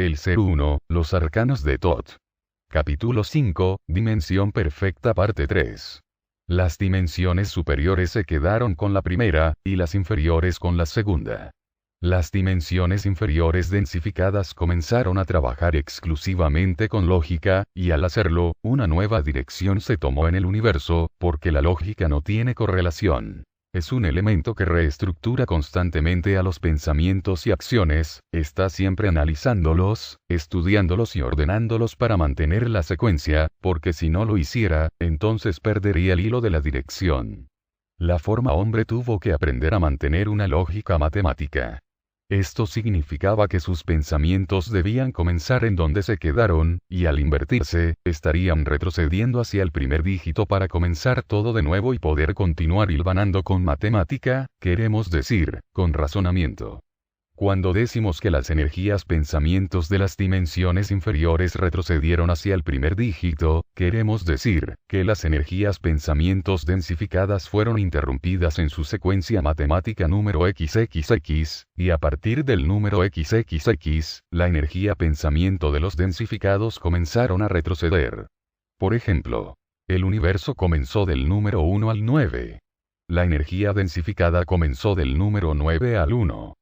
El Ser Uno, los arcanos de Thoth. Capítulo 5, Dimensión Perfecta Parte 3. Las dimensiones superiores se quedaron con la primera, y las inferiores con la segunda. Las dimensiones inferiores densificadas comenzaron a trabajar exclusivamente con lógica, y al hacerlo, una nueva dirección se tomó en el universo, porque la lógica no tiene correlación. Es un elemento que reestructura constantemente a los pensamientos y acciones, está siempre analizándolos, estudiándolos y ordenándolos para mantener la secuencia, porque si no lo hiciera, entonces perdería el hilo de la dirección. La forma hombre tuvo que aprender a mantener una lógica matemática. Esto significaba que sus pensamientos debían comenzar en donde se quedaron, y al invertirse, estarían retrocediendo hacia el primer dígito para comenzar todo de nuevo y poder continuar hilvanando con matemática, queremos decir, con razonamiento. Cuando decimos que las energías pensamientos de las dimensiones inferiores retrocedieron hacia el primer dígito, queremos decir, que las energías pensamientos densificadas fueron interrumpidas en su secuencia matemática número XXX, y a partir del número XXX, la energía pensamiento de los densificados comenzaron a retroceder. Por ejemplo, el universo comenzó del número 1 al 9. La energía densificada comenzó del número 9 al 1.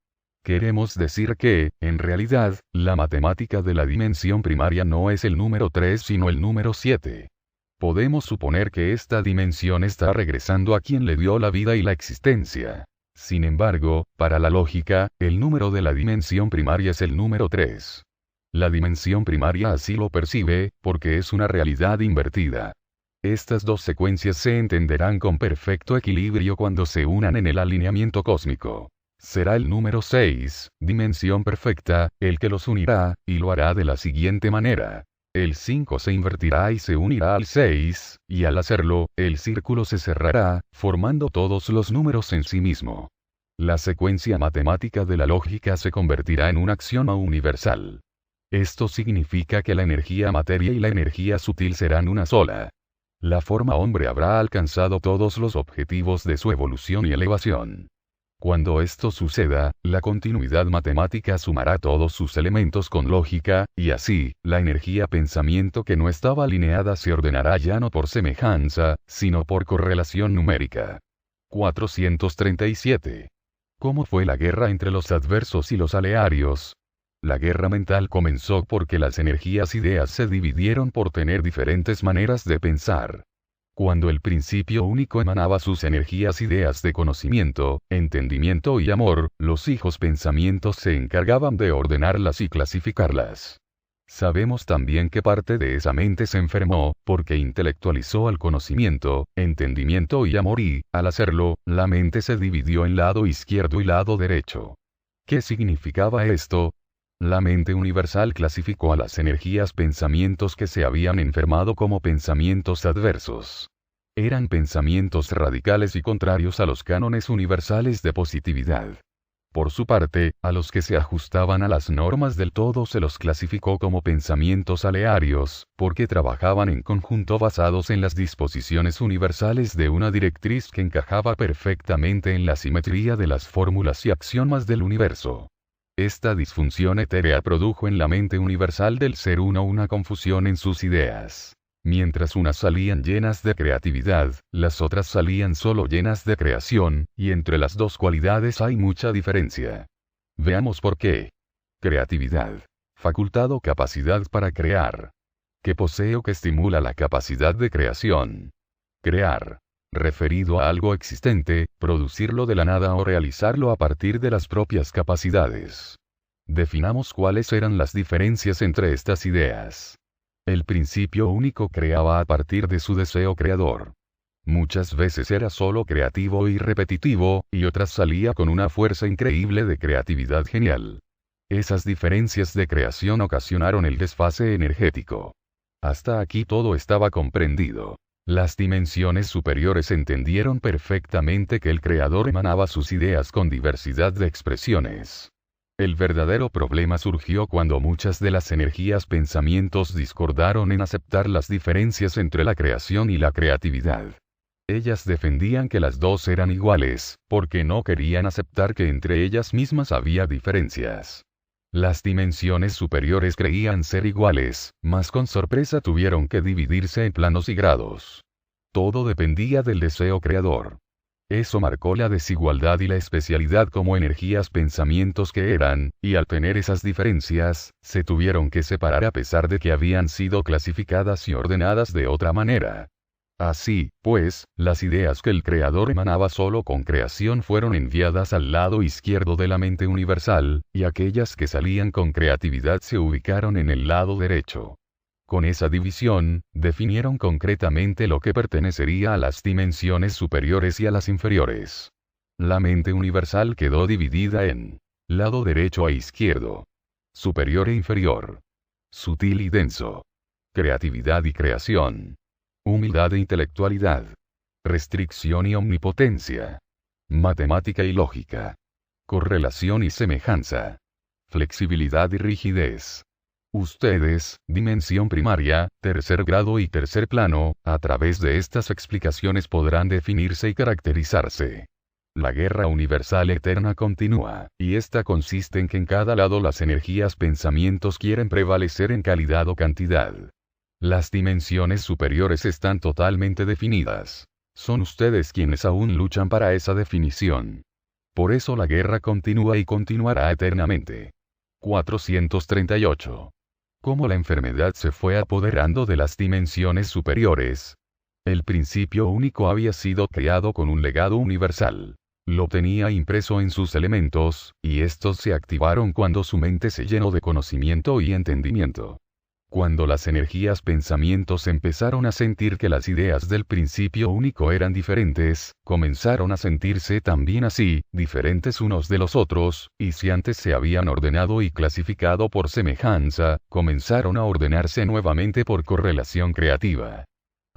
Queremos decir que, en realidad, la matemática de la dimensión primaria no es el número 3 sino el número 7. Podemos suponer que esta dimensión está regresando a quien le dio la vida y la existencia. Sin embargo, para la lógica, el número de la dimensión primaria es el número 3. La dimensión primaria así lo percibe, porque es una realidad invertida. Estas dos secuencias se entenderán con perfecto equilibrio cuando se unan en el alineamiento cósmico. Será el número 6, dimensión perfecta, el que los unirá, y lo hará de la siguiente manera. El 5 se invertirá y se unirá al 6, y al hacerlo, el círculo se cerrará, formando todos los números en sí mismo. La secuencia matemática de la lógica se convertirá en un axioma universal. Esto significa que la energía materia y la energía sutil serán una sola. La forma hombre habrá alcanzado todos los objetivos de su evolución y elevación. Cuando esto suceda, la continuidad matemática sumará todos sus elementos con lógica, y así, la energía pensamiento que no estaba alineada se ordenará ya no por semejanza, sino por correlación numérica. 437. ¿Cómo fue la guerra entre los adversos y los alearios? La guerra mental comenzó porque las energías ideas se dividieron por tener diferentes maneras de pensar. Cuando el principio único emanaba sus energías ideas de conocimiento, entendimiento y amor, los hijos pensamientos se encargaban de ordenarlas y clasificarlas. Sabemos también que parte de esa mente se enfermó, porque intelectualizó al conocimiento, entendimiento y amor y, al hacerlo, la mente se dividió en lado izquierdo y lado derecho. ¿Qué significaba esto? La mente universal clasificó a las energías pensamientos que se habían enfermado como pensamientos adversos. Eran pensamientos radicales y contrarios a los cánones universales de positividad. Por su parte, a los que se ajustaban a las normas del todo se los clasificó como pensamientos alearios, porque trabajaban en conjunto basados en las disposiciones universales de una directriz que encajaba perfectamente en la simetría de las fórmulas y axiomas del universo. Esta disfunción etérea produjo en la mente universal del Ser Uno una confusión en sus ideas. Mientras unas salían llenas de creatividad, las otras salían solo llenas de creación, y entre las dos cualidades hay mucha diferencia. Veamos por qué. Creatividad. Facultad o capacidad para crear. Que posee o que estimula la capacidad de creación. Crear. Referido a algo existente, producirlo de la nada o realizarlo a partir de las propias capacidades. Definamos cuáles eran las diferencias entre estas ideas. El principio único creaba a partir de su deseo creador. Muchas veces era solo creativo y repetitivo, y otras salía con una fuerza increíble de creatividad genial. Esas diferencias de creación ocasionaron el desfase energético. Hasta aquí todo estaba comprendido. Las dimensiones superiores entendieron perfectamente que el Creador emanaba sus ideas con diversidad de expresiones. El verdadero problema surgió cuando muchas de las energías pensamientos discordaron en aceptar las diferencias entre la creación y la creatividad. Ellas defendían que las dos eran iguales, porque no querían aceptar que entre ellas mismas había diferencias. Las dimensiones superiores creían ser iguales, mas con sorpresa tuvieron que dividirse en planos y grados. Todo dependía del deseo creador. Eso marcó la desigualdad y la especialidad como energías pensamientos que eran, y al tener esas diferencias, se tuvieron que separar a pesar de que habían sido clasificadas y ordenadas de otra manera. Así, pues, las ideas que el Creador emanaba solo con creación fueron enviadas al lado izquierdo de la mente universal, y aquellas que salían con creatividad se ubicaron en el lado derecho. Con esa división, definieron concretamente lo que pertenecería a las dimensiones superiores y a las inferiores. La mente universal quedó dividida en lado derecho e izquierdo, superior e inferior, sutil y denso, creatividad y creación, humildad e intelectualidad, restricción y omnipotencia, matemática y lógica, correlación y semejanza, flexibilidad y rigidez. Ustedes, dimensión primaria, tercer grado y tercer plano, a través de estas explicaciones podrán definirse y caracterizarse. La guerra universal eterna continúa, y esta consiste en que en cada lado las energías pensamientos quieren prevalecer en calidad o cantidad. Las dimensiones superiores están totalmente definidas. Son ustedes quienes aún luchan para esa definición. Por eso la guerra continúa y continuará eternamente. 438. Cómo la enfermedad se fue apoderando de las dimensiones superiores. El principio único había sido creado con un legado universal. Lo tenía impreso en sus elementos, y estos se activaron cuando su mente se llenó de conocimiento y entendimiento. Cuando las energías pensamientos empezaron a sentir que las ideas del principio único eran diferentes, comenzaron a sentirse también así, diferentes unos de los otros, y si antes se habían ordenado y clasificado por semejanza, comenzaron a ordenarse nuevamente por correlación creativa.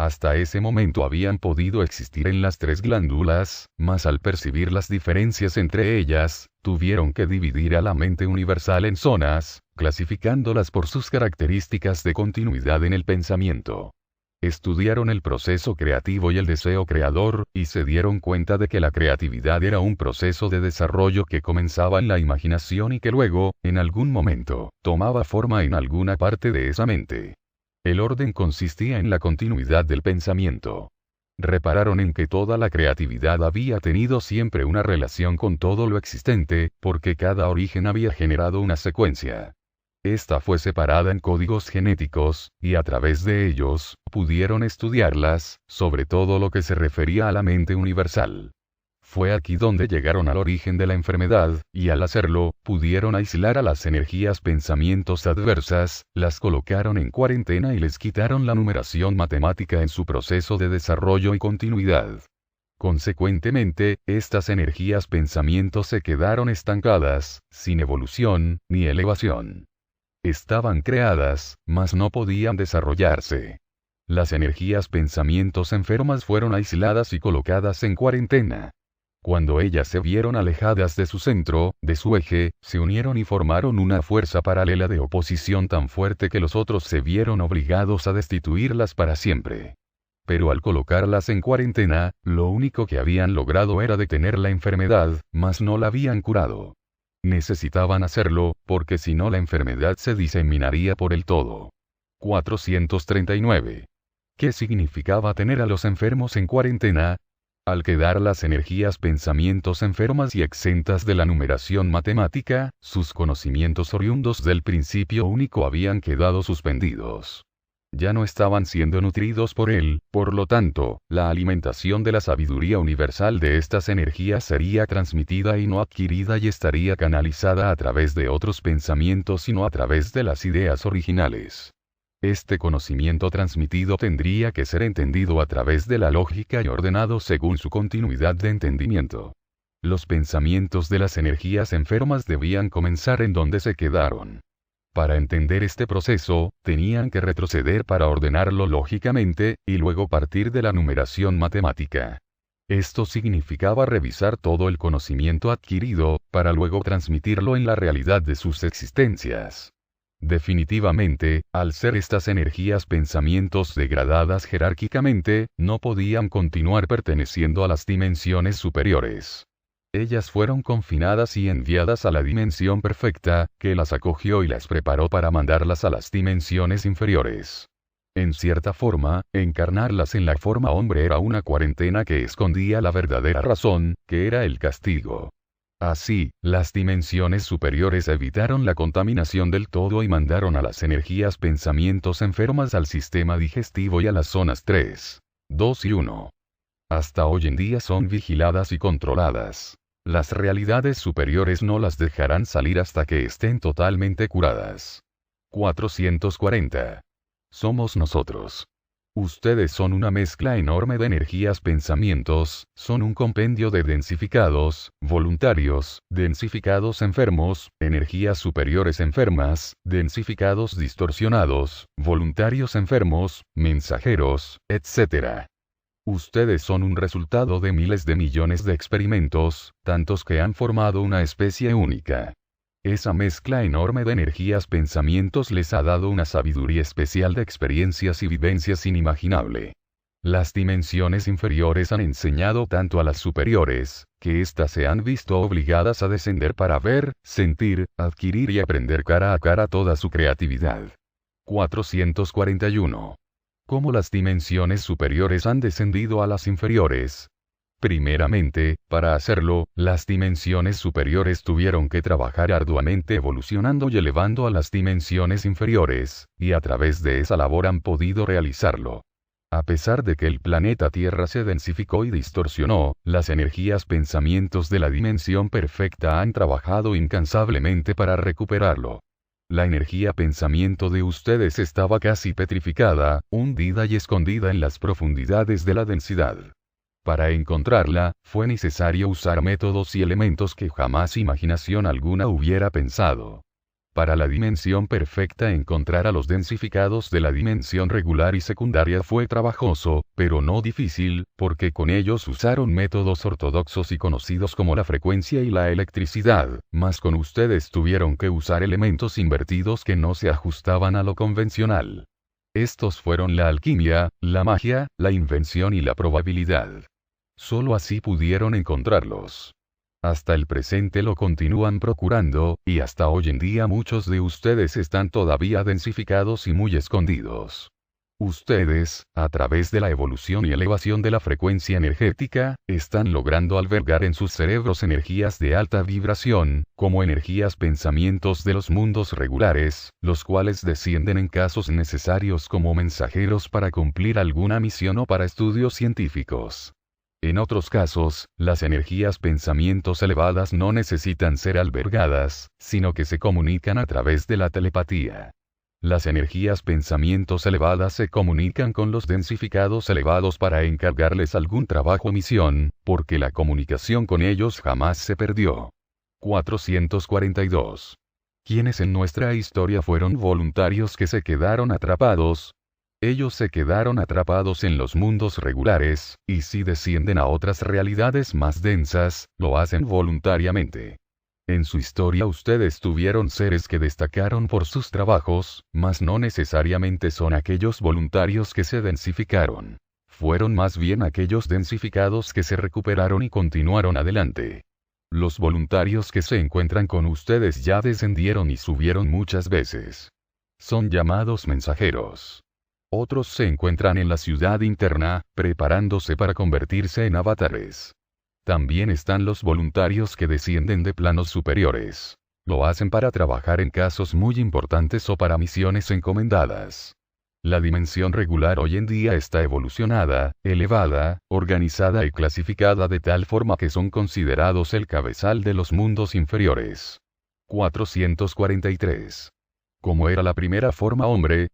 Hasta ese momento habían podido existir en las tres glándulas, mas al percibir las diferencias entre ellas, tuvieron que dividir a la mente universal en zonas, clasificándolas por sus características de continuidad en el pensamiento. Estudiaron el proceso creativo y el deseo creador, y se dieron cuenta de que la creatividad era un proceso de desarrollo que comenzaba en la imaginación y que luego, en algún momento, tomaba forma en alguna parte de esa mente. El orden consistía en la continuidad del pensamiento. Repararon en que toda la creatividad había tenido siempre una relación con todo lo existente, porque cada origen había generado una secuencia. Esta fue separada en códigos genéticos, y a través de ellos, pudieron estudiarlas, sobre todo lo que se refería a la mente universal. Fue aquí donde llegaron al origen de la enfermedad, y al hacerlo, pudieron aislar a las energías pensamientos adversas, las colocaron en cuarentena y les quitaron la numeración matemática en su proceso de desarrollo y continuidad. Consecuentemente, estas energías pensamientos se quedaron estancadas, sin evolución, ni elevación. Estaban creadas, mas no podían desarrollarse. Las energías pensamientos enfermas fueron aisladas y colocadas en cuarentena. Cuando ellas se vieron alejadas de su centro, de su eje, se unieron y formaron una fuerza paralela de oposición tan fuerte que los otros se vieron obligados a destituirlas para siempre. Pero al colocarlas en cuarentena, lo único que habían logrado era detener la enfermedad, mas no la habían curado. Necesitaban hacerlo, porque si no la enfermedad se diseminaría por el todo. 439. ¿Qué significaba tener a los enfermos en cuarentena? Al quedar las energías pensamientos enfermas y exentas de la numeración matemática, sus conocimientos oriundos del principio único habían quedado suspendidos. Ya no estaban siendo nutridos por él, por lo tanto, la alimentación de la sabiduría universal de estas energías sería transmitida y no adquirida y estaría canalizada a través de otros pensamientos y no a través de las ideas originales. Este conocimiento transmitido tendría que ser entendido a través de la lógica y ordenado según su continuidad de entendimiento. Los pensamientos de las energías enfermas debían comenzar en donde se quedaron. Para entender este proceso, tenían que retroceder para ordenarlo lógicamente, y luego partir de la numeración matemática. Esto significaba revisar todo el conocimiento adquirido, para luego transmitirlo en la realidad de sus existencias. Definitivamente, al ser estas energías pensamientos degradadas jerárquicamente, no podían continuar perteneciendo a las dimensiones superiores. Ellas fueron confinadas y enviadas a la dimensión perfecta, que las acogió y las preparó para mandarlas a las dimensiones inferiores. En cierta forma, encarnarlas en la forma hombre era una cuarentena que escondía la verdadera razón, que era el castigo. Así, las dimensiones superiores evitaron la contaminación del todo y mandaron a las energías pensamientos enfermas al sistema digestivo y a las zonas 3, 2 y 1. Hasta hoy en día son vigiladas y controladas. Las realidades superiores no las dejarán salir hasta que estén totalmente curadas. 440. Somos nosotros. Ustedes son una mezcla enorme de energías pensamientos, son un compendio de densificados, voluntarios, densificados enfermos, energías superiores enfermas, densificados distorsionados, voluntarios enfermos, mensajeros, etc. Ustedes son un resultado de miles de millones de experimentos, tantos que han formado una especie única. Esa mezcla enorme de energías pensamientos les ha dado una sabiduría especial de experiencias y vivencias inimaginable. Las dimensiones inferiores han enseñado tanto a las superiores, que éstas se han visto obligadas a descender para ver, sentir, adquirir y aprender cara a cara toda su creatividad. 441. ¿Cómo las dimensiones superiores han descendido a las inferiores? Primeramente, para hacerlo, las dimensiones superiores tuvieron que trabajar arduamente evolucionando y elevando a las dimensiones inferiores, y a través de esa labor han podido realizarlo. A pesar de que el planeta Tierra se densificó y distorsionó, las energías pensamientos de la dimensión perfecta han trabajado incansablemente para recuperarlo. La energía pensamiento de ustedes estaba casi petrificada, hundida y escondida en las profundidades de la densidad. Para encontrarla, fue necesario usar métodos y elementos que jamás imaginación alguna hubiera pensado. Para la dimensión perfecta encontrar a los densificados de la dimensión regular y secundaria fue trabajoso, pero no difícil, porque con ellos usaron métodos ortodoxos y conocidos como la frecuencia y la electricidad, mas con ustedes tuvieron que usar elementos invertidos que no se ajustaban a lo convencional. Estos fueron la alquimia, la magia, la invención y la probabilidad. Solo así pudieron encontrarlos. Hasta el presente lo continúan procurando, y hasta hoy en día muchos de ustedes están todavía densificados y muy escondidos. Ustedes, a través de la evolución y elevación de la frecuencia energética, están logrando albergar en sus cerebros energías de alta vibración, como energías pensamientos de los mundos regulares, los cuales descienden en casos necesarios como mensajeros para cumplir alguna misión o para estudios científicos. En otros casos, las energías pensamientos elevadas no necesitan ser albergadas, sino que se comunican a través de la telepatía. Las energías pensamientos elevadas se comunican con los densificados elevados para encargarles algún trabajo o misión, porque la comunicación con ellos jamás se perdió. 442. ¿Quiénes en nuestra historia fueron voluntarios que se quedaron atrapados? Ellos se quedaron atrapados en los mundos regulares, y si descienden a otras realidades más densas, lo hacen voluntariamente. En su historia ustedes tuvieron seres que destacaron por sus trabajos, mas no necesariamente son aquellos voluntarios que se densificaron. Fueron más bien aquellos densificados que se recuperaron y continuaron adelante. Los voluntarios que se encuentran con ustedes ya descendieron y subieron muchas veces. Son llamados mensajeros. Otros se encuentran en la ciudad interna, preparándose para convertirse en avatares. También están los voluntarios que descienden de planos superiores. Lo hacen para trabajar en casos muy importantes o para misiones encomendadas. La dimensión regular hoy en día está evolucionada, elevada, organizada y clasificada de tal forma que son considerados el cabezal de los mundos inferiores. 443. Como era la primera forma hombre,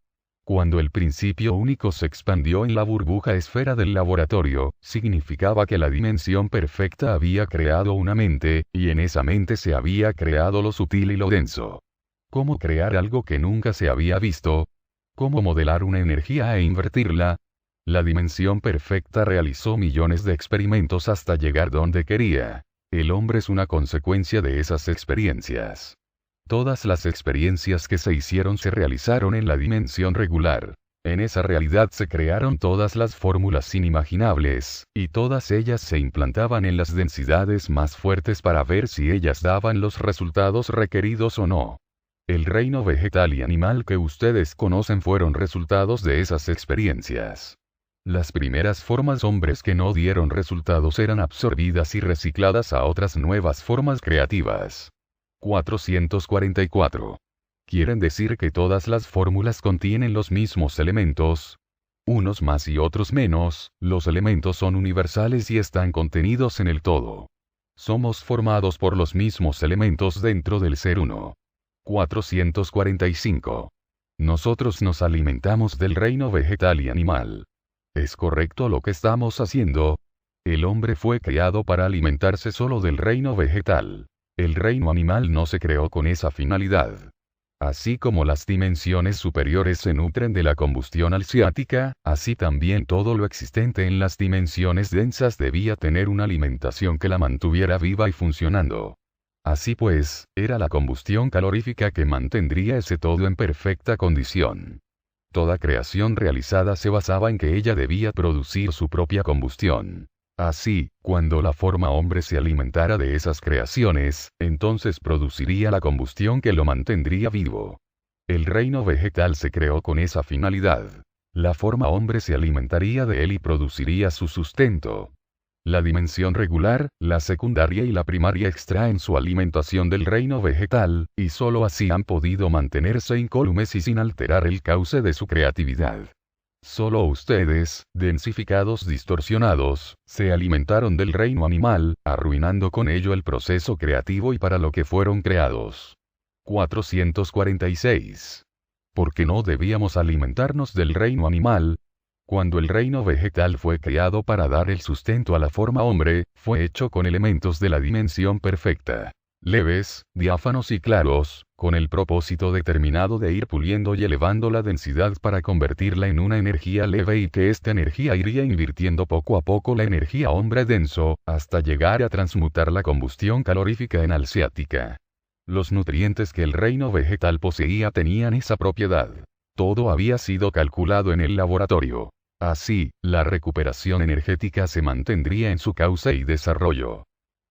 cuando el principio único se expandió en la burbuja esfera del laboratorio, significaba que la dimensión perfecta había creado una mente, y en esa mente se había creado lo sutil y lo denso. ¿Cómo crear algo que nunca se había visto? ¿Cómo modelar una energía e invertirla? La dimensión perfecta realizó millones de experimentos hasta llegar donde quería. El hombre es una consecuencia de esas experiencias. Todas las experiencias que se hicieron se realizaron en la dimensión regular. En esa realidad se crearon todas las fórmulas inimaginables, y todas ellas se implantaban en las densidades más fuertes para ver si ellas daban los resultados requeridos o no. El reino vegetal y animal que ustedes conocen fueron resultados de esas experiencias. Las primeras formas hombres que no dieron resultados eran absorbidas y recicladas a otras nuevas formas creativas. 444. Quieren decir que todas las fórmulas contienen los mismos elementos. Unos más y otros menos, los elementos son universales y están contenidos en el todo. Somos formados por los mismos elementos dentro del ser uno. 445. Nosotros nos alimentamos del reino vegetal y animal. ¿Es correcto lo que estamos haciendo? El hombre fue creado para alimentarse solo del reino vegetal. El reino animal no se creó con esa finalidad. Así como las dimensiones superiores se nutren de la combustión alciática, así también todo lo existente en las dimensiones densas debía tener una alimentación que la mantuviera viva y funcionando. Así pues, era la combustión calorífica que mantendría ese todo en perfecta condición. Toda creación realizada se basaba en que ella debía producir su propia combustión. Así, cuando la forma hombre se alimentara de esas creaciones, entonces produciría la combustión que lo mantendría vivo. El reino vegetal se creó con esa finalidad. La forma hombre se alimentaría de él y produciría su sustento. La dimensión regular, la secundaria y la primaria extraen su alimentación del reino vegetal, y sólo así han podido mantenerse incólumes y sin alterar el cauce de su creatividad. Solo ustedes, densificados distorsionados, se alimentaron del reino animal, arruinando con ello el proceso creativo y para lo que fueron creados. 446. ¿Por qué no debíamos alimentarnos del reino animal? Cuando el reino vegetal fue creado para dar el sustento a la forma hombre, fue hecho con elementos de la dimensión perfecta. Leves, diáfanos y claros, con el propósito determinado de ir puliendo y elevando la densidad para convertirla en una energía leve y que esta energía iría invirtiendo poco a poco la energía hombre denso, hasta llegar a transmutar la combustión calorífica en alciática. Los nutrientes que el reino vegetal poseía tenían esa propiedad. Todo había sido calculado en el laboratorio. Así, la recuperación energética se mantendría en su cauce y desarrollo.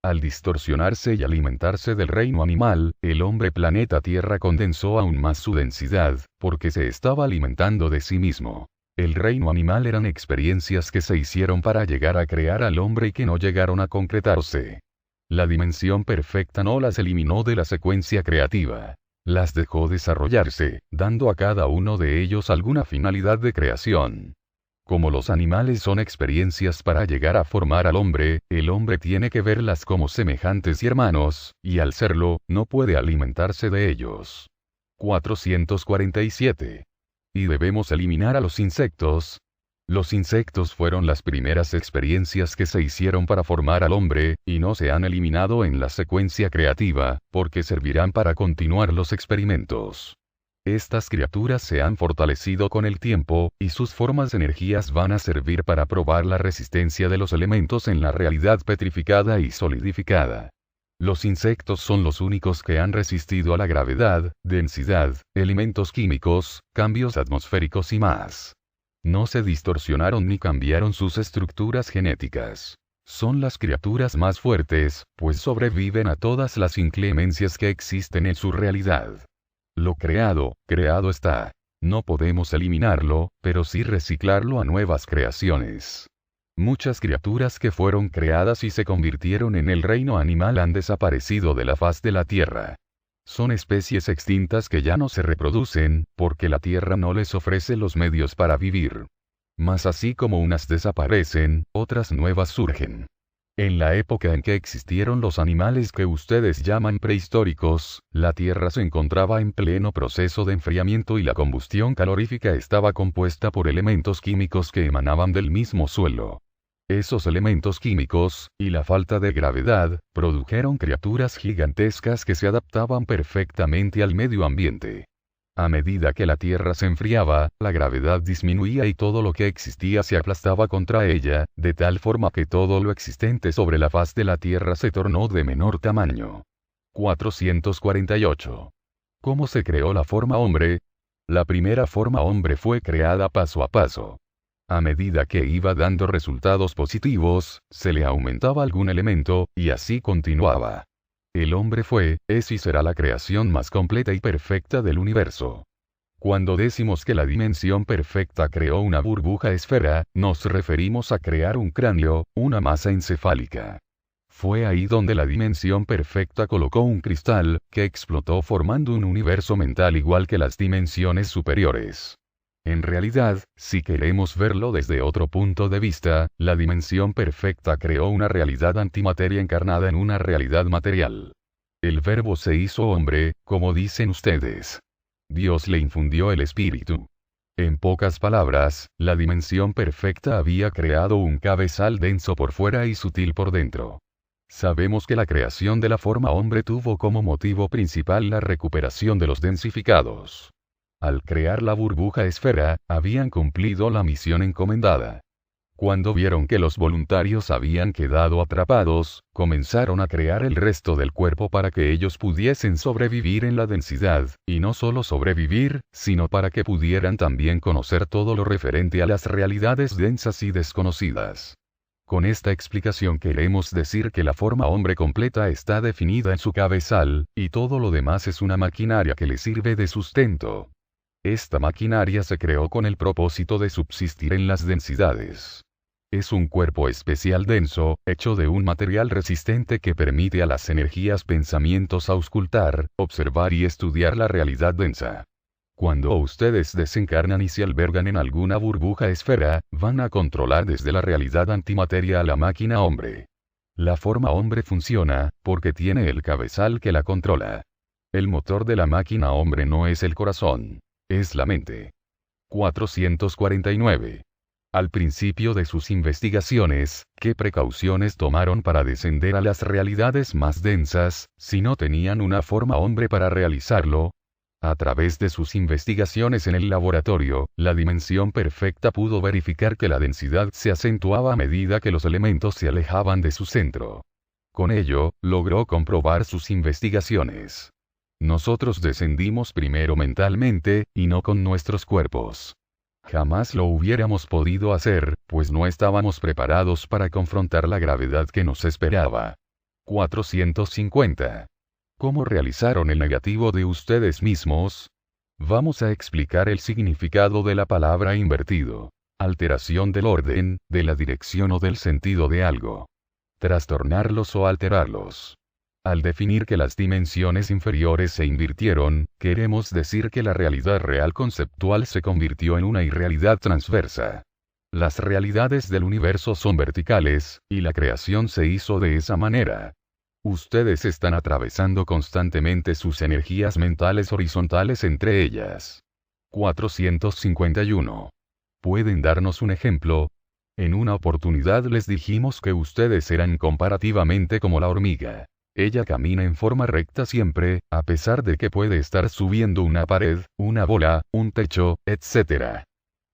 Al distorsionarse y alimentarse del reino animal, el hombre planeta Tierra condensó aún más su densidad, porque se estaba alimentando de sí mismo. El reino animal eran experiencias que se hicieron para llegar a crear al hombre y que no llegaron a concretarse. La dimensión perfecta no las eliminó de la secuencia creativa. Las dejó desarrollarse, dando a cada uno de ellos alguna finalidad de creación. Como los animales son experiencias para llegar a formar al hombre, el hombre tiene que verlas como semejantes y hermanos, y al serlo, no puede alimentarse de ellos. 447. ¿Y debemos eliminar a los insectos? Los insectos fueron las primeras experiencias que se hicieron para formar al hombre, y no se han eliminado en la secuencia creativa, porque servirán para continuar los experimentos. Estas criaturas se han fortalecido con el tiempo, y sus formas de energías van a servir para probar la resistencia de los elementos en la realidad petrificada y solidificada. Los insectos son los únicos que han resistido a la gravedad, densidad, elementos químicos, cambios atmosféricos y más. No se distorsionaron ni cambiaron sus estructuras genéticas. Son las criaturas más fuertes, pues sobreviven a todas las inclemencias que existen en su realidad. Lo creado, creado está. No podemos eliminarlo, pero sí reciclarlo a nuevas creaciones. Muchas criaturas que fueron creadas y se convirtieron en el reino animal han desaparecido de la faz de la Tierra. Son especies extintas que ya no se reproducen, porque la Tierra no les ofrece los medios para vivir. Mas así como unas desaparecen, otras nuevas surgen. En la época en que existieron los animales que ustedes llaman prehistóricos, la Tierra se encontraba en pleno proceso de enfriamiento y la combustión calorífica estaba compuesta por elementos químicos que emanaban del mismo suelo. Esos elementos químicos, y la falta de gravedad, produjeron criaturas gigantescas que se adaptaban perfectamente al medio ambiente. A medida que la Tierra se enfriaba, la gravedad disminuía y todo lo que existía se aplastaba contra ella, de tal forma que todo lo existente sobre la faz de la Tierra se tornó de menor tamaño. 448. ¿Cómo se creó la forma hombre? La primera forma hombre fue creada paso a paso. A medida que iba dando resultados positivos, se le aumentaba algún elemento, y así continuaba. El hombre fue, es y será la creación más completa y perfecta del universo. Cuando decimos que la dimensión perfecta creó una burbuja esfera, nos referimos a crear un cráneo, una masa encefálica. Fue ahí donde la dimensión perfecta colocó un cristal, que explotó formando un universo mental igual que las dimensiones superiores. En realidad, si queremos verlo desde otro punto de vista, la dimensión perfecta creó una realidad antimateria encarnada en una realidad material. El verbo se hizo hombre, como dicen ustedes. Dios le infundió el espíritu. En pocas palabras, la dimensión perfecta había creado un cabezal denso por fuera y sutil por dentro. Sabemos que la creación de la forma hombre tuvo como motivo principal la recuperación de los densificados. Al crear la burbuja esfera, habían cumplido la misión encomendada. Cuando vieron que los voluntarios habían quedado atrapados, comenzaron a crear el resto del cuerpo para que ellos pudiesen sobrevivir en la densidad, y no solo sobrevivir, sino para que pudieran también conocer todo lo referente a las realidades densas y desconocidas. Con esta explicación queremos decir que la forma hombre completa está definida en su cabezal, y todo lo demás es una maquinaria que le sirve de sustento. Esta maquinaria se creó con el propósito de subsistir en las densidades. Es un cuerpo especial denso, hecho de un material resistente que permite a las energías pensamientos auscultar, observar y estudiar la realidad densa. Cuando ustedes desencarnan y se albergan en alguna burbuja esfera, van a controlar desde la realidad antimateria a la máquina hombre. La forma hombre funciona, porque tiene el cabezal que la controla. El motor de la máquina hombre no es el corazón. Es la mente. 449. Al principio de sus investigaciones, ¿qué precauciones tomaron para descender a las realidades más densas, si no tenían una forma hombre para realizarlo? A través de sus investigaciones en el laboratorio, la dimensión perfecta pudo verificar que la densidad se acentuaba a medida que los elementos se alejaban de su centro. Con ello, logró comprobar sus investigaciones. Nosotros descendimos primero mentalmente, y no con nuestros cuerpos. Jamás lo hubiéramos podido hacer, pues no estábamos preparados para confrontar la gravedad que nos esperaba. 450. ¿Cómo realizaron el negativo de ustedes mismos? Vamos a explicar el significado de la palabra invertido. Alteración del orden, de la dirección o del sentido de algo. Trastornarlos o alterarlos. Al definir que las dimensiones inferiores se invirtieron, queremos decir que la realidad real conceptual se convirtió en una irrealidad transversa. Las realidades del universo son verticales, y la creación se hizo de esa manera. Ustedes están atravesando constantemente sus energías mentales horizontales entre ellas. 451. ¿Pueden darnos un ejemplo? En una oportunidad les dijimos que ustedes eran comparativamente como la hormiga. Ella camina en forma recta siempre, a pesar de que puede estar subiendo una pared, una bola, un techo, etc.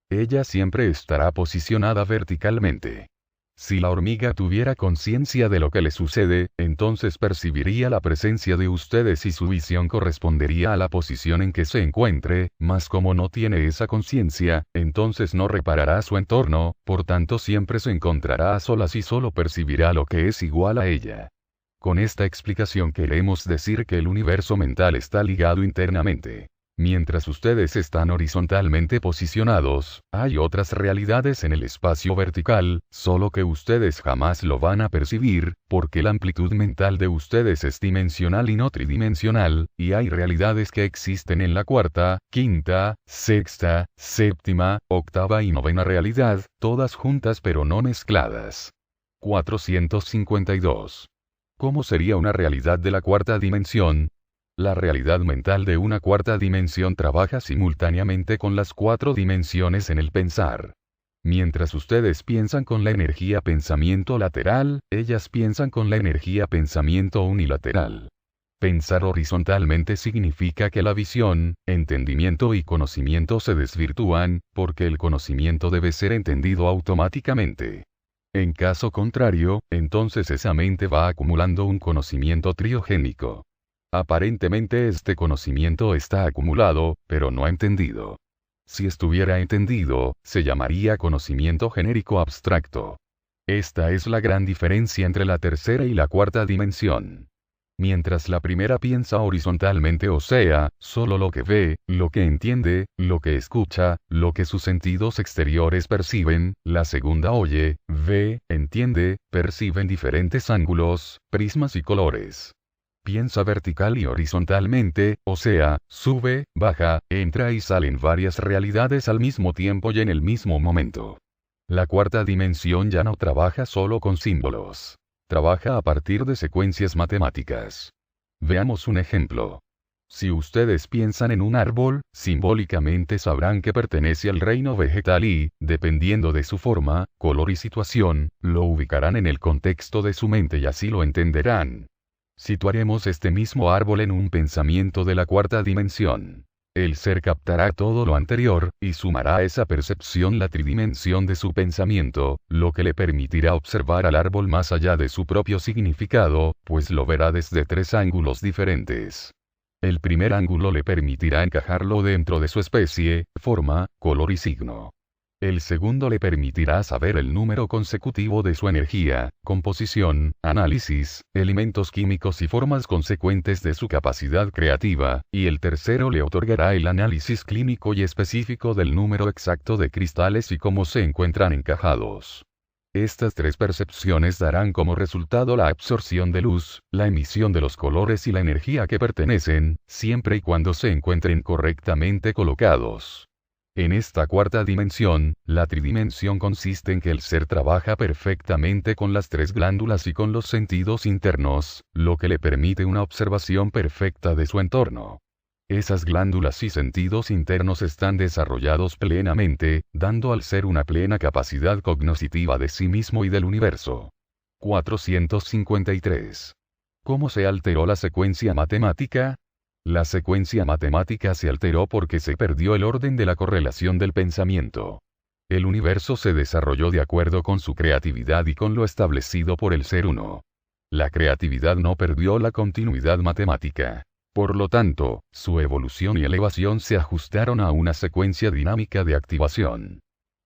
Ella siempre estará posicionada verticalmente. Si la hormiga tuviera conciencia de lo que le sucede, entonces percibiría la presencia de ustedes y su visión correspondería a la posición en que se encuentre, mas como no tiene esa conciencia, entonces no reparará su entorno, por tanto siempre se encontrará a solas y solo percibirá lo que es igual a ella. Con esta explicación queremos decir que el universo mental está ligado internamente. Mientras ustedes están horizontalmente posicionados, hay otras realidades en el espacio vertical, solo que ustedes jamás lo van a percibir, porque la amplitud mental de ustedes es dimensional y no tridimensional, y hay realidades que existen en la cuarta, quinta, sexta, séptima, octava y novena realidad, todas juntas pero no mezcladas. 452. ¿Cómo sería una realidad de la cuarta dimensión? La realidad mental de una cuarta dimensión trabaja simultáneamente con las cuatro dimensiones en el pensar. Mientras ustedes piensan con la energía pensamiento lateral, ellas piensan con la energía pensamiento unilateral. Pensar horizontalmente significa que la visión, entendimiento y conocimiento se desvirtúan, porque el conocimiento debe ser entendido automáticamente. En caso contrario, entonces esa mente va acumulando un conocimiento triogénico. Aparentemente este conocimiento está acumulado, pero no entendido. Si estuviera entendido, se llamaría conocimiento genérico abstracto. Esta es la gran diferencia entre la tercera y la cuarta dimensión. Mientras la primera piensa horizontalmente, o sea, solo lo que ve, lo que entiende, lo que escucha, lo que sus sentidos exteriores perciben, la segunda oye, ve, entiende, percibe en diferentes ángulos, prismas y colores. Piensa vertical y horizontalmente, o sea, sube, baja, entra y sale en varias realidades al mismo tiempo y en el mismo momento. La cuarta dimensión ya no trabaja solo con símbolos. Trabaja a partir de secuencias matemáticas. Veamos un ejemplo. Si ustedes piensan en un árbol, simbólicamente sabrán que pertenece al reino vegetal y, dependiendo de su forma, color y situación, lo ubicarán en el contexto de su mente y así lo entenderán. Situaremos este mismo árbol en un pensamiento de la cuarta dimensión. El ser captará todo lo anterior, y sumará a esa percepción la tridimensión de su pensamiento, lo que le permitirá observar al árbol más allá de su propio significado, pues lo verá desde tres ángulos diferentes. El primer ángulo le permitirá encajarlo dentro de su especie, forma, color y signo. El segundo le permitirá saber el número consecutivo de su energía, composición, análisis, elementos químicos y formas consecuentes de su capacidad creativa, y el tercero le otorgará el análisis clínico y específico del número exacto de cristales y cómo se encuentran encajados. Estas tres percepciones darán como resultado la absorción de luz, la emisión de los colores y la energía que pertenecen, siempre y cuando se encuentren correctamente colocados. En esta cuarta dimensión, la tridimensión consiste en que el ser trabaja perfectamente con las tres glándulas y con los sentidos internos, lo que le permite una observación perfecta de su entorno. Esas glándulas y sentidos internos están desarrollados plenamente, dando al ser una plena capacidad cognoscitiva de sí mismo y del universo. 453. ¿Cómo se alteró la secuencia matemática? La secuencia matemática se alteró porque se perdió el orden de la correlación del pensamiento. El universo se desarrolló de acuerdo con su creatividad y con lo establecido por el ser uno. La creatividad no perdió la continuidad matemática. Por lo tanto, su evolución y elevación se ajustaron a una secuencia dinámica de activación.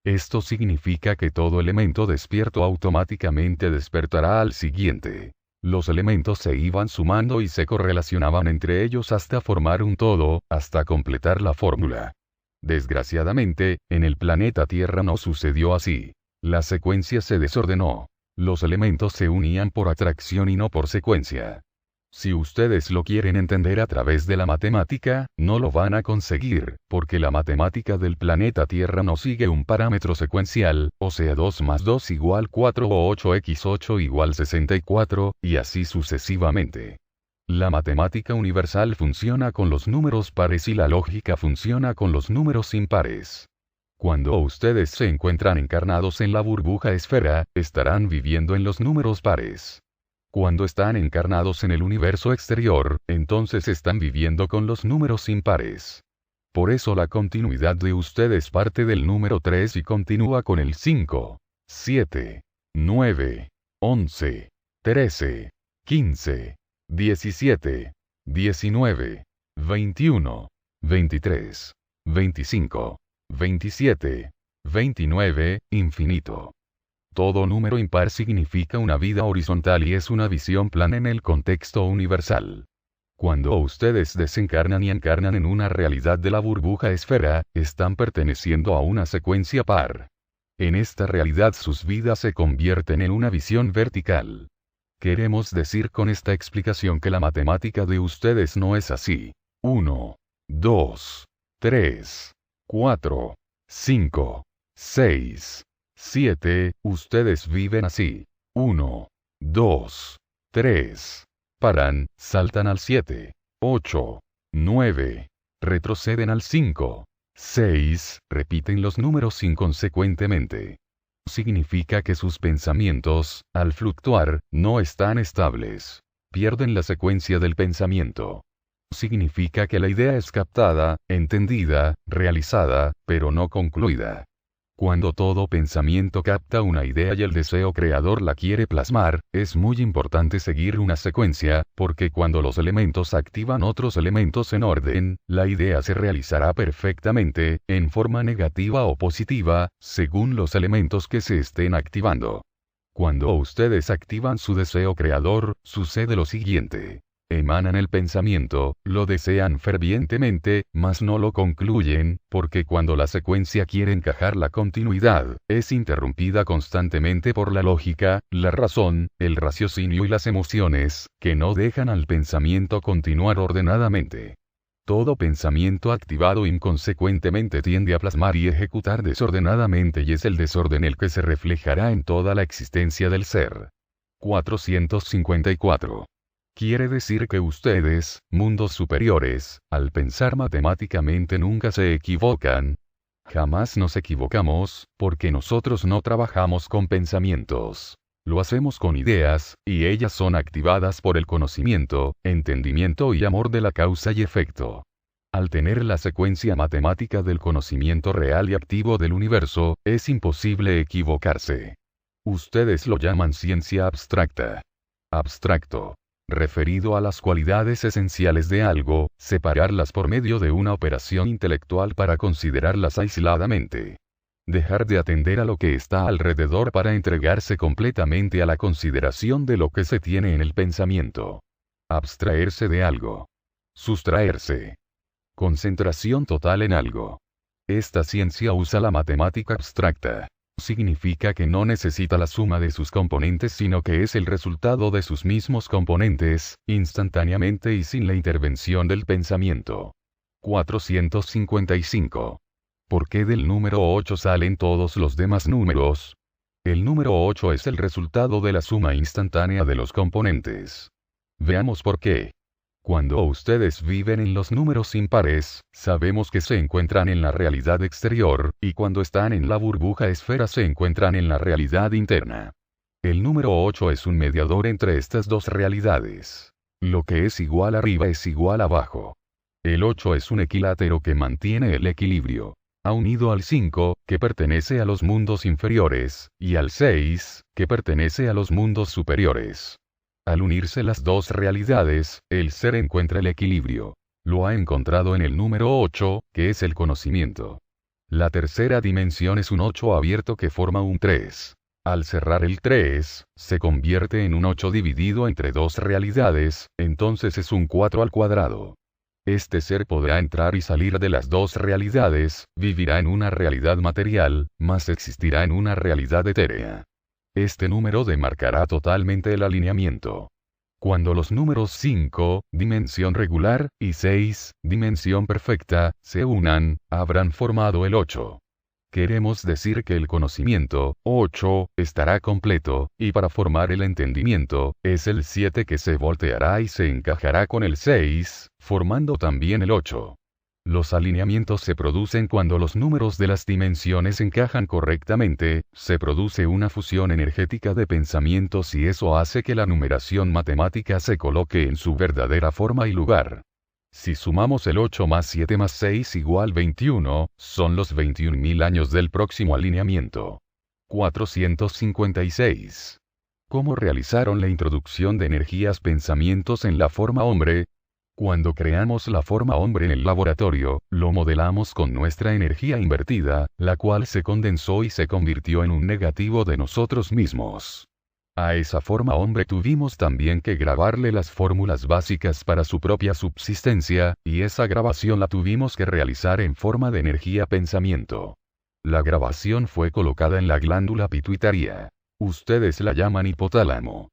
Esto significa que todo elemento despierto automáticamente despertará al siguiente. Los elementos se iban sumando y se correlacionaban entre ellos hasta formar un todo, hasta completar la fórmula. Desgraciadamente, en el planeta Tierra no sucedió así. La secuencia se desordenó. Los elementos se unían por atracción y no por secuencia. Si ustedes lo quieren entender a través de la matemática, no lo van a conseguir, porque la matemática del planeta Tierra no sigue un parámetro secuencial, o sea 2 más 2 igual 4 o 8x8 igual 64, y así sucesivamente. La matemática universal funciona con los números pares y la lógica funciona con los números impares. Cuando ustedes se encuentran encarnados en la burbuja esfera, estarán viviendo en los números pares. Cuando están encarnados en el universo exterior, entonces están viviendo con los números impares. Por eso la continuidad de ustedes parte del número 3 y continúa con el 5, 7, 9, 11, 13, 15, 17, 19, 21, 23, 25, 27, 29, infinito. Todo número impar significa una vida horizontal y es una visión plana en el contexto universal. Cuando ustedes desencarnan y encarnan en una realidad de la burbuja esfera, están perteneciendo a una secuencia par. En esta realidad sus vidas se convierten en una visión vertical. Queremos decir con esta explicación que la matemática de ustedes no es así. 1, 2, 3, 4, 5, 6. 7, ustedes viven así. 1, 2, 3. Paran, saltan al 7. 8, 9. Retroceden al 5. 6. Repiten los números inconsecuentemente. Significa que sus pensamientos, al fluctuar, no están estables. Pierden la secuencia del pensamiento. Significa que la idea es captada, entendida, realizada, pero no concluida. Cuando todo pensamiento capta una idea y el deseo creador la quiere plasmar, es muy importante seguir una secuencia, porque cuando los elementos activan otros elementos en orden, la idea se realizará perfectamente, en forma negativa o positiva, según los elementos que se estén activando. Cuando ustedes activan su deseo creador, sucede lo siguiente. Emanan el pensamiento, lo desean fervientemente, mas no lo concluyen, porque cuando la secuencia quiere encajar la continuidad, es interrumpida constantemente por la lógica, la razón, el raciocinio y las emociones, que no dejan al pensamiento continuar ordenadamente. Todo pensamiento activado inconsecuentemente tiende a plasmar y ejecutar desordenadamente y es el desorden el que se reflejará en toda la existencia del ser. 454. Quiere decir que ustedes, mundos superiores, al pensar matemáticamente nunca se equivocan. Jamás nos equivocamos, porque nosotros no trabajamos con pensamientos. Lo hacemos con ideas, y ellas son activadas por el conocimiento, entendimiento y amor de la causa y efecto. Al tener la secuencia matemática del conocimiento real y activo del universo, es imposible equivocarse. Ustedes lo llaman ciencia abstracta. Abstracto. Referido a las cualidades esenciales de algo, separarlas por medio de una operación intelectual para considerarlas aisladamente. Dejar de atender a lo que está alrededor para entregarse completamente a la consideración de lo que se tiene en el pensamiento. Abstraerse de algo. Sustraerse. Concentración total en algo. Esta ciencia usa la matemática abstracta. Significa que no necesita la suma de sus componentes sino que es el resultado de sus mismos componentes, instantáneamente y sin la intervención del pensamiento. 455. ¿Por qué del número 8 salen todos los demás números? El número 8 es el resultado de la suma instantánea de los componentes. Veamos por qué. Cuando ustedes viven en los números impares, sabemos que se encuentran en la realidad exterior, y cuando están en la burbuja esfera se encuentran en la realidad interna. El número 8 es un mediador entre estas dos realidades. Lo que es igual arriba es igual abajo. El 8 es un equilátero que mantiene el equilibrio. Ha unido al 5, que pertenece a los mundos inferiores, y al 6, que pertenece a los mundos superiores. Al unirse las dos realidades, el ser encuentra el equilibrio. Lo ha encontrado en el número 8, que es el conocimiento. La tercera dimensión es un 8 abierto que forma un 3. Al cerrar el 3, se convierte en un 8 dividido entre dos realidades, entonces es un 4 al cuadrado. Este ser podrá entrar y salir de las dos realidades, vivirá en una realidad material, mas existirá en una realidad etérea. Este número demarcará totalmente el alineamiento. Cuando los números 5, dimensión regular, y 6, dimensión perfecta, se unan, habrán formado el 8. Queremos decir que el conocimiento, 8, estará completo, y para formar el entendimiento, es el 7 que se volteará y se encajará con el 6, formando también el 8. Los alineamientos se producen cuando los números de las dimensiones encajan correctamente, se produce una fusión energética de pensamientos y eso hace que la numeración matemática se coloque en su verdadera forma y lugar. Si sumamos el 8 más 7 más 6 igual 21, son los 21.000 años del próximo alineamiento. 456. ¿Cómo realizaron la introducción de energías pensamientos en la forma hombre? Cuando creamos la forma hombre en el laboratorio, lo modelamos con nuestra energía invertida, la cual se condensó y se convirtió en un negativo de nosotros mismos. A esa forma hombre tuvimos también que grabarle las fórmulas básicas para su propia subsistencia, y esa grabación la tuvimos que realizar en forma de energía pensamiento. La grabación fue colocada en la glándula pituitaria. Ustedes la llaman hipotálamo.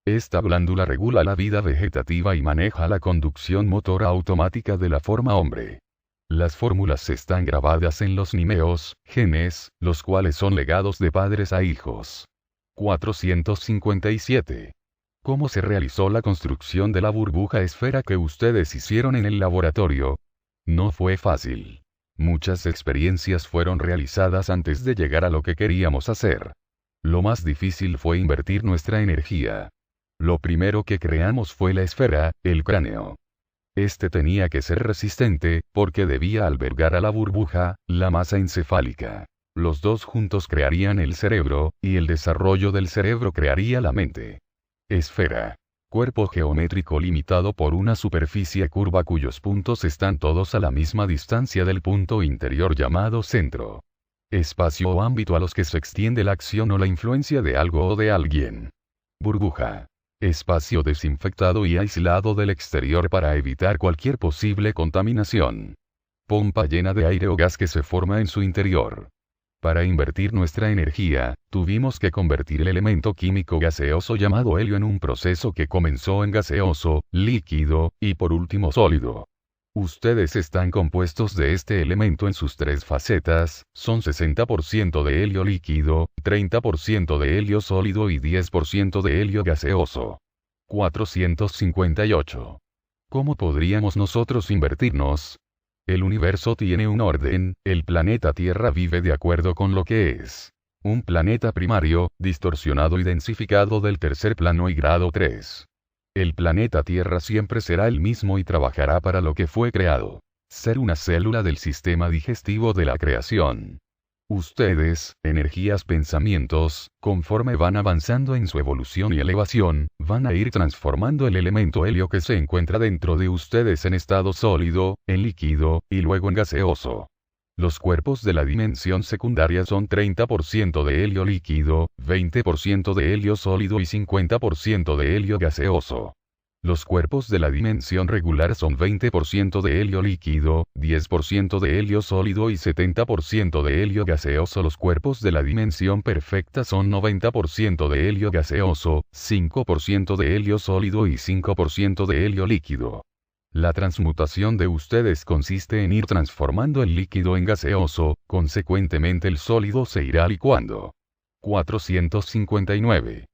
Esta glándula regula la vida vegetativa y maneja la conducción motora automática de la forma hombre. Las fórmulas están grabadas en los nimeos, genes, los cuales son legados de padres a hijos. 457. ¿Cómo se realizó la construcción de la burbuja esfera que ustedes hicieron en el laboratorio? No fue fácil. Muchas experiencias fueron realizadas antes de llegar a lo que queríamos hacer. Lo más difícil fue invertir nuestra energía. Lo primero que creamos fue la esfera, el cráneo. Este tenía que ser resistente, porque debía albergar a la burbuja, la masa encefálica. Los dos juntos crearían el cerebro, y el desarrollo del cerebro crearía la mente. Esfera. Cuerpo geométrico limitado por una superficie curva cuyos puntos están todos a la misma distancia del punto interior llamado centro. Espacio o ámbito a los que se extiende la acción o la influencia de algo o de alguien. Burbuja. Espacio desinfectado y aislado del exterior para evitar cualquier posible contaminación. Pompa llena de aire o gas que se forma en su interior. Para invertir nuestra energía, tuvimos que convertir el elemento químico gaseoso llamado helio en un proceso que comenzó en gaseoso, líquido, y por último sólido. Ustedes están compuestos de este elemento en sus tres facetas, son 60% de helio líquido, 30% de helio sólido y 10% de helio gaseoso. 458. ¿Cómo podríamos nosotros invertirnos? El universo tiene un orden, el planeta Tierra vive de acuerdo con lo que es. Un planeta primario, distorsionado y densificado del tercer plano y grado 3. El planeta Tierra siempre será el mismo y trabajará para lo que fue creado. Ser una célula del sistema digestivo de la creación. Ustedes, energías, pensamientos, conforme van avanzando en su evolución y elevación, van a ir transformando el elemento helio que se encuentra dentro de ustedes en estado sólido, en líquido, y luego en gaseoso. Los cuerpos de la dimensión secundaria son 30% de helio líquido, 20% de helio sólido y 50% de helio gaseoso. Los cuerpos de la dimensión regular son 20% de helio líquido, 10% de helio sólido y 70% de helio gaseoso. Los cuerpos de la dimensión perfecta son 90% de helio gaseoso, 5% de helio sólido y 5% de helio líquido. La transmutación de ustedes consiste en ir transformando el líquido en gaseoso, consecuentemente el sólido se irá licuando. 459.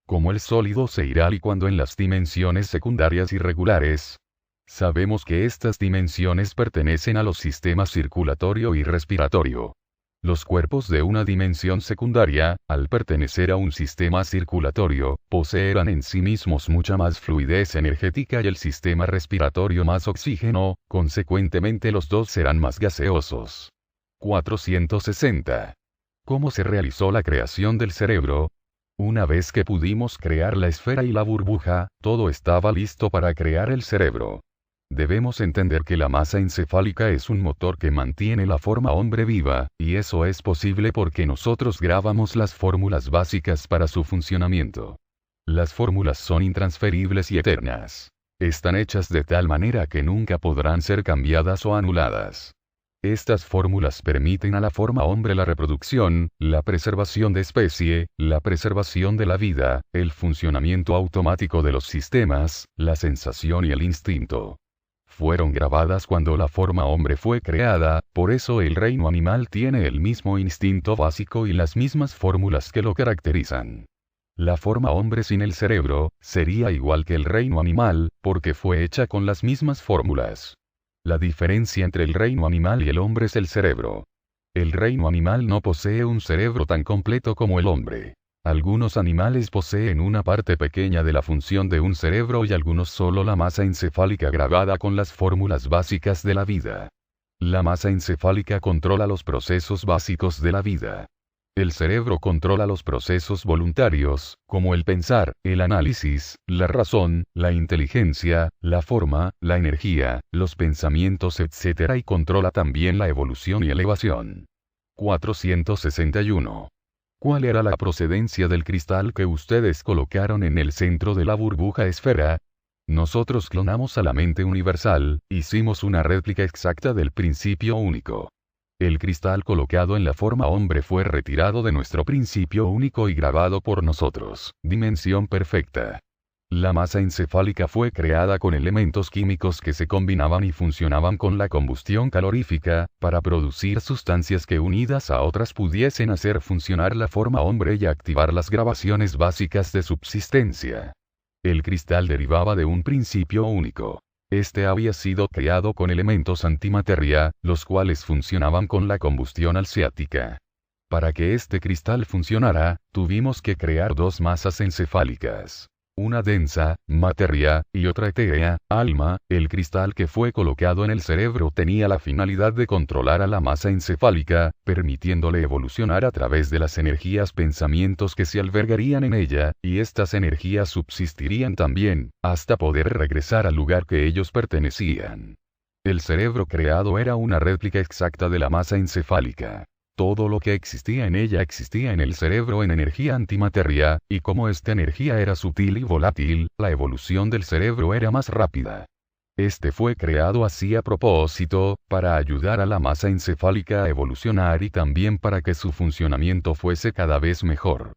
Como el sólido se irá licuando en las dimensiones secundarias irregulares. Sabemos que estas dimensiones pertenecen a los sistemas circulatorio y respiratorio. Los cuerpos de una dimensión secundaria, al pertenecer a un sistema circulatorio, poseerán en sí mismos mucha más fluidez energética y el sistema respiratorio más oxígeno, consecuentemente los dos serán más gaseosos. 460. ¿Cómo se realizó la creación del cerebro? Una vez que pudimos crear la esfera y la burbuja, todo estaba listo para crear el cerebro. Debemos entender que la masa encefálica es un motor que mantiene la forma hombre viva, y eso es posible porque nosotros grabamos las fórmulas básicas para su funcionamiento. Las fórmulas son intransferibles y eternas. Están hechas de tal manera que nunca podrán ser cambiadas o anuladas. Estas fórmulas permiten a la forma hombre la reproducción, la preservación de especie, la preservación de la vida, el funcionamiento automático de los sistemas, la sensación y el instinto. Fueron grabadas cuando la forma hombre fue creada, por eso el reino animal tiene el mismo instinto básico y las mismas fórmulas que lo caracterizan. La forma hombre sin el cerebro, sería igual que el reino animal, porque fue hecha con las mismas fórmulas. La diferencia entre el reino animal y el hombre es el cerebro. El reino animal no posee un cerebro tan completo como el hombre. Algunos animales poseen una parte pequeña de la función de un cerebro y algunos solo la masa encefálica grabada con las fórmulas básicas de la vida. La masa encefálica controla los procesos básicos de la vida. El cerebro controla los procesos voluntarios, como el pensar, el análisis, la razón, la inteligencia, la forma, la energía, los pensamientos etc. y controla también la evolución y elevación. 461. ¿Cuál era la procedencia del cristal que ustedes colocaron en el centro de la burbuja esfera? Nosotros clonamos a la mente universal, hicimos una réplica exacta del principio único. El cristal colocado en la forma hombre fue retirado de nuestro principio único y grabado por nosotros, dimensión perfecta. La masa encefálica fue creada con elementos químicos que se combinaban y funcionaban con la combustión calorífica, para producir sustancias que unidas a otras pudiesen hacer funcionar la forma hombre y activar las grabaciones básicas de subsistencia. El cristal derivaba de un principio único. Este había sido creado con elementos antimateria, los cuales funcionaban con la combustión alciática. Para que este cristal funcionara, tuvimos que crear dos masas encefálicas. Una densa, materia, y otra etérea, alma. El cristal que fue colocado en el cerebro tenía la finalidad de controlar a la masa encefálica, permitiéndole evolucionar a través de las energías pensamientos que se albergarían en ella, y estas energías subsistirían también, hasta poder regresar al lugar que ellos pertenecían. El cerebro creado era una réplica exacta de la masa encefálica. Todo lo que existía en ella existía en el cerebro en energía antimateria, y como esta energía era sutil y volátil, la evolución del cerebro era más rápida. Este fue creado así a propósito, para ayudar a la masa encefálica a evolucionar y también para que su funcionamiento fuese cada vez mejor.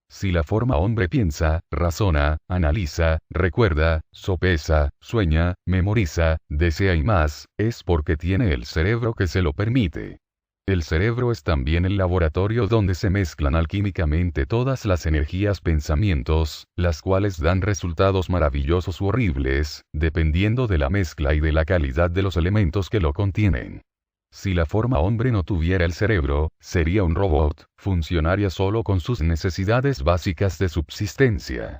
Si la forma hombre piensa, razona, analiza, recuerda, sopesa, sueña, memoriza, desea y más, es porque tiene el cerebro que se lo permite. El cerebro es también el laboratorio donde se mezclan alquímicamente todas las energías pensamientos, las cuales dan resultados maravillosos u horribles, dependiendo de la mezcla y de la calidad de los elementos que lo contienen. Si la forma hombre no tuviera el cerebro, sería un robot, funcionaría solo con sus necesidades básicas de subsistencia.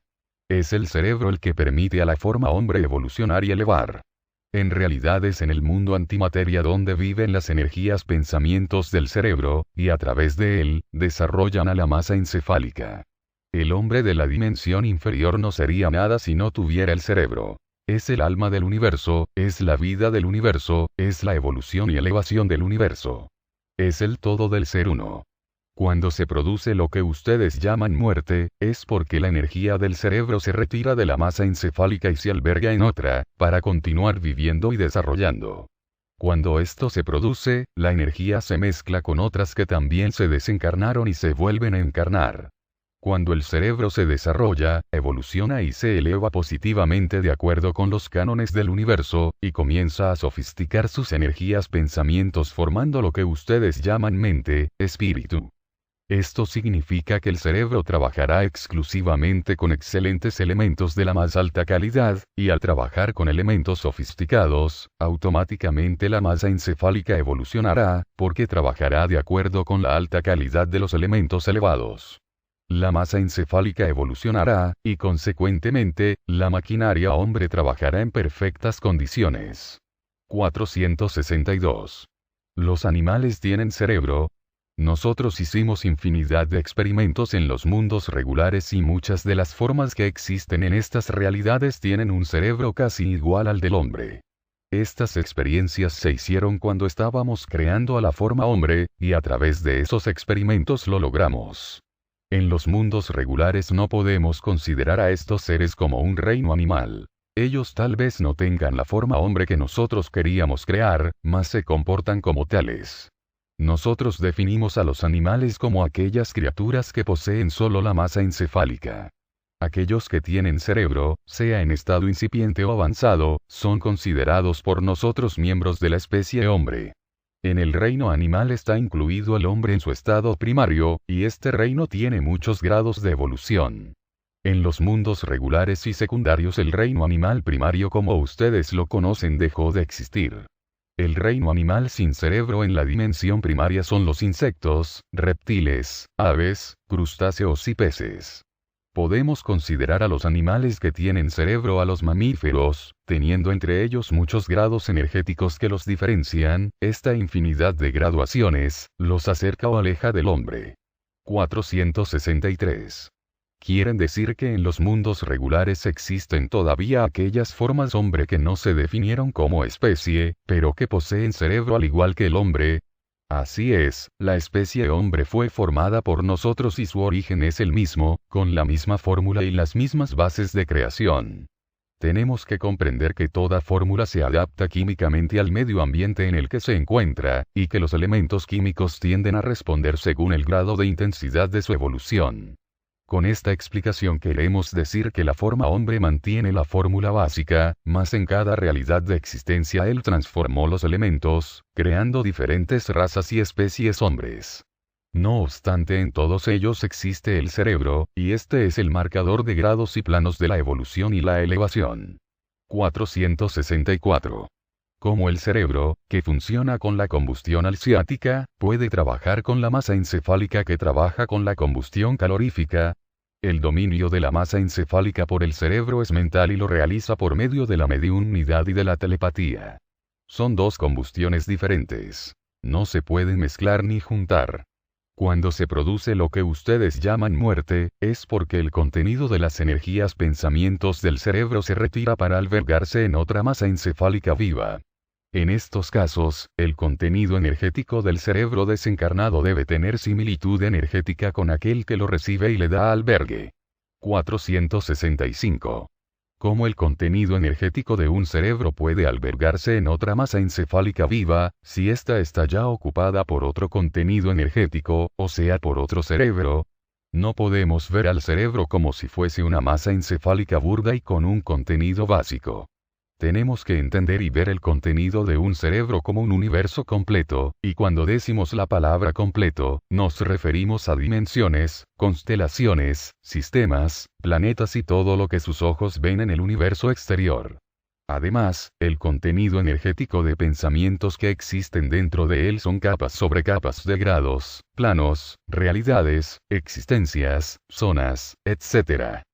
Es el cerebro el que permite a la forma hombre evolucionar y elevar. En realidad es en el mundo antimateria donde viven las energías pensamientos del cerebro, y a través de él, desarrollan a la masa encefálica. El hombre de la dimensión inferior no sería nada si no tuviera el cerebro. Es el alma del universo, es la vida del universo, es la evolución y elevación del universo. Es el todo del ser uno. Cuando se produce lo que ustedes llaman muerte, es porque la energía del cerebro se retira de la masa encefálica y se alberga en otra, para continuar viviendo y desarrollando. Cuando esto se produce, la energía se mezcla con otras que también se desencarnaron y se vuelven a encarnar. Cuando el cerebro se desarrolla, evoluciona y se eleva positivamente de acuerdo con los cánones del universo, y comienza a sofisticar sus energías pensamientos formando lo que ustedes llaman mente, espíritu. Esto significa que el cerebro trabajará exclusivamente con excelentes elementos de la más alta calidad, y al trabajar con elementos sofisticados, automáticamente la masa encefálica evolucionará, porque trabajará de acuerdo con la alta calidad de los elementos elevados. La masa encefálica evolucionará, y consecuentemente, la maquinaria hombre trabajará en perfectas condiciones. 462. ¿Los animales tienen cerebro? Nosotros hicimos infinidad de experimentos en los mundos regulares y muchas de las formas que existen en estas realidades tienen un cerebro casi igual al del hombre. Estas experiencias se hicieron cuando estábamos creando a la forma hombre, y a través de esos experimentos lo logramos. En los mundos regulares no podemos considerar a estos seres como un reino animal. Ellos tal vez no tengan la forma hombre que nosotros queríamos crear, mas se comportan como tales. Nosotros definimos a los animales como aquellas criaturas que poseen solo la masa encefálica. Aquellos que tienen cerebro, sea en estado incipiente o avanzado, son considerados por nosotros miembros de la especie hombre. En el reino animal está incluido el hombre en su estado primario, y este reino tiene muchos grados de evolución. En los mundos regulares y secundarios el reino animal primario como ustedes lo conocen dejó de existir. El reino animal sin cerebro en la dimensión primaria son los insectos, reptiles, aves, crustáceos y peces. Podemos considerar a los animales que tienen cerebro a los mamíferos, teniendo entre ellos muchos grados energéticos que los diferencian, esta infinidad de graduaciones, los acerca o aleja del hombre. 463. Quieren decir que en los mundos regulares existen todavía aquellas formas hombre que no se definieron como especie, pero que poseen cerebro al igual que el hombre. Así es, la especie hombre fue formada por nosotros y su origen es el mismo, con la misma fórmula y las mismas bases de creación. Tenemos que comprender que toda fórmula se adapta químicamente al medio ambiente en el que se encuentra, y que los elementos químicos tienden a responder según el grado de intensidad de su evolución. Con esta explicación queremos decir que la forma hombre mantiene la fórmula básica, mas en cada realidad de existencia él transformó los elementos, creando diferentes razas y especies hombres. No obstante, en todos ellos existe el cerebro, y este es el marcador de grados y planos de la evolución y la elevación. 464. Como el cerebro, que funciona con la combustión alciática, puede trabajar con la masa encefálica que trabaja con la combustión calorífica. El dominio de la masa encefálica por el cerebro es mental y lo realiza por medio de la mediunidad y de la telepatía. Son dos combustiones diferentes. No se pueden mezclar ni juntar. Cuando se produce lo que ustedes llaman muerte, es porque el contenido de las energías pensamientos del cerebro se retira para albergarse en otra masa encefálica viva. En estos casos, el contenido energético del cerebro desencarnado debe tener similitud energética con aquel que lo recibe y le da albergue. 465. ¿Cómo el contenido energético de un cerebro puede albergarse en otra masa encefálica viva, si ésta está ya ocupada por otro contenido energético, o sea por otro cerebro? No podemos ver al cerebro como si fuese una masa encefálica burda y con un contenido básico. Tenemos que entender y ver el contenido de un cerebro como un universo completo, y cuando decimos la palabra completo, nos referimos a dimensiones, constelaciones, sistemas, planetas y todo lo que sus ojos ven en el universo exterior. Además, el contenido energético de pensamientos que existen dentro de él son capas sobre capas de grados, planos, realidades, existencias, zonas, etc.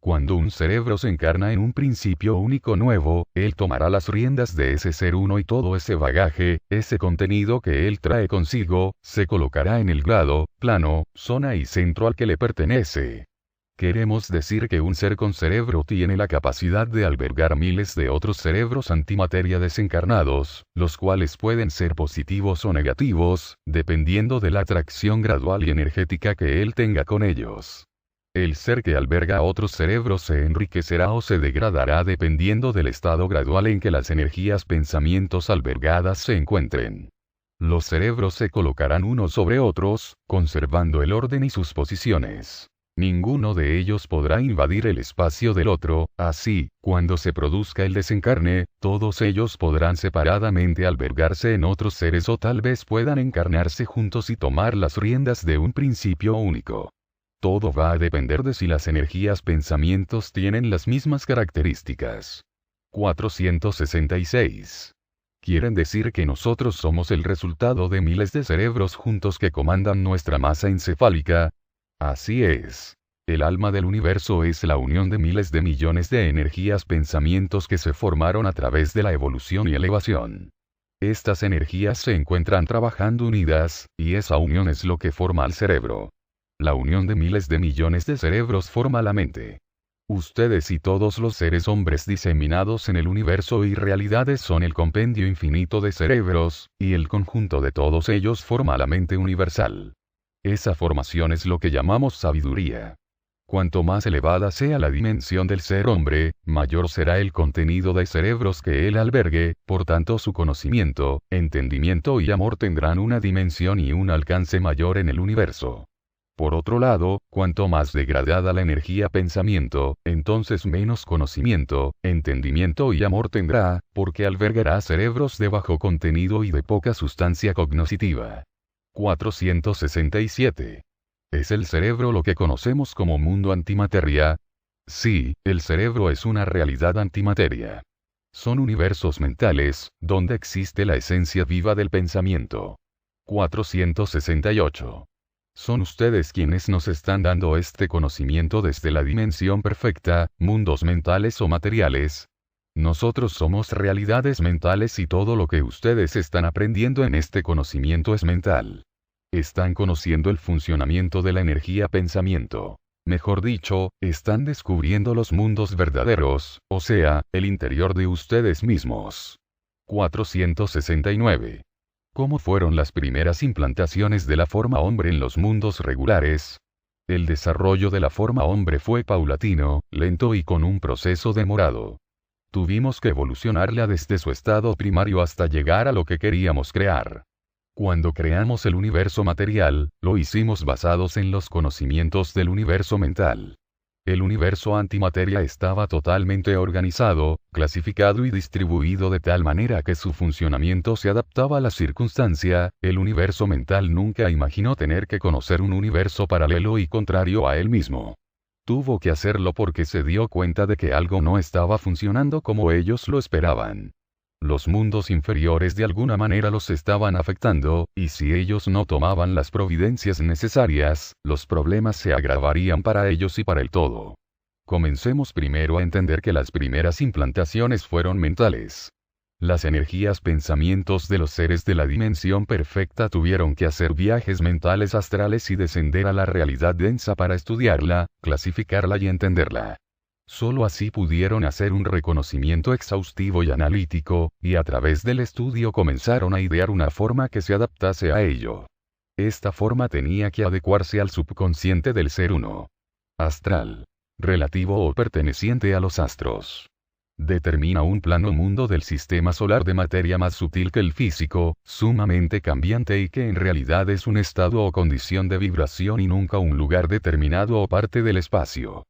Cuando un cerebro se encarna en un principio único nuevo, él tomará las riendas de ese ser uno y todo ese bagaje, ese contenido que él trae consigo, se colocará en el grado, plano, zona y centro al que le pertenece. Queremos decir que un ser con cerebro tiene la capacidad de albergar miles de otros cerebros antimateria desencarnados, los cuales pueden ser positivos o negativos, dependiendo de la atracción gradual y energética que él tenga con ellos. El ser que alberga a otros cerebros se enriquecerá o se degradará dependiendo del estado gradual en que las energías pensamientos albergadas se encuentren. Los cerebros se colocarán unos sobre otros, conservando el orden y sus posiciones. Ninguno de ellos podrá invadir el espacio del otro, así, cuando se produzca el desencarne, todos ellos podrán separadamente albergarse en otros seres o tal vez puedan encarnarse juntos y tomar las riendas de un principio único. Todo va a depender de si las energías pensamientos tienen las mismas características. 466. ¿Quieren decir que nosotros somos el resultado de miles de cerebros juntos que comandan nuestra masa encefálica? Así es. El alma del universo es la unión de miles de millones de energías pensamientos que se formaron a través de la evolución y elevación. Estas energías se encuentran trabajando unidas, y esa unión es lo que forma al cerebro. La unión de miles de millones de cerebros forma la mente. Ustedes y todos los seres hombres diseminados en el universo y realidades son el compendio infinito de cerebros, y el conjunto de todos ellos forma la mente universal. Esa formación es lo que llamamos sabiduría. Cuanto más elevada sea la dimensión del ser hombre, mayor será el contenido de cerebros que él albergue, por tanto su conocimiento, entendimiento y amor tendrán una dimensión y un alcance mayor en el universo. Por otro lado, cuanto más degradada la energía pensamiento, entonces menos conocimiento, entendimiento y amor tendrá, porque albergará cerebros de bajo contenido y de poca sustancia cognoscitiva. 467. ¿Es el cerebro lo que conocemos como mundo antimateria? Sí, el cerebro es una realidad antimateria. Son universos mentales, donde existe la esencia viva del pensamiento. 468. Son ustedes quienes nos están dando este conocimiento desde la dimensión perfecta, mundos mentales o materiales. Nosotros somos realidades mentales y todo lo que ustedes están aprendiendo en este conocimiento es mental. Están conociendo el funcionamiento de la energía pensamiento. Mejor dicho, están descubriendo los mundos verdaderos, o sea, el interior de ustedes mismos. 469. ¿Cómo fueron las primeras implantaciones de la forma hombre en los mundos regulares? El desarrollo de la forma hombre fue paulatino, lento y con un proceso demorado. Tuvimos que evolucionarla desde su estado primario hasta llegar a lo que queríamos crear. Cuando creamos el universo material, lo hicimos basados en los conocimientos del universo mental. El universo antimateria estaba totalmente organizado, clasificado y distribuido de tal manera que su funcionamiento se adaptaba a la circunstancia. El universo mental nunca imaginó tener que conocer un universo paralelo y contrario a él mismo. Tuvo que hacerlo porque se dio cuenta de que algo no estaba funcionando como ellos lo esperaban. los mundos inferiores de alguna manera los estaban afectando, y si ellos no tomaban las providencias necesarias, los problemas se agravarían para ellos y para el todo. Comencemos primero a entender que las primeras implantaciones fueron mentales. Las energías pensamientos de los seres de la dimensión perfecta tuvieron que hacer viajes mentales astrales y descender a la realidad densa para estudiarla, clasificarla y entenderla. Solo así pudieron hacer un reconocimiento exhaustivo y analítico, y a través del estudio comenzaron a idear una forma que se adaptase a ello. Esta forma tenía que adecuarse al subconsciente del ser uno. Astral. Relativo o perteneciente a los astros. Determina un plano mundo del sistema solar de materia más sutil que el físico, sumamente cambiante y que en realidad es un estado o condición de vibración y nunca un lugar determinado o parte del espacio.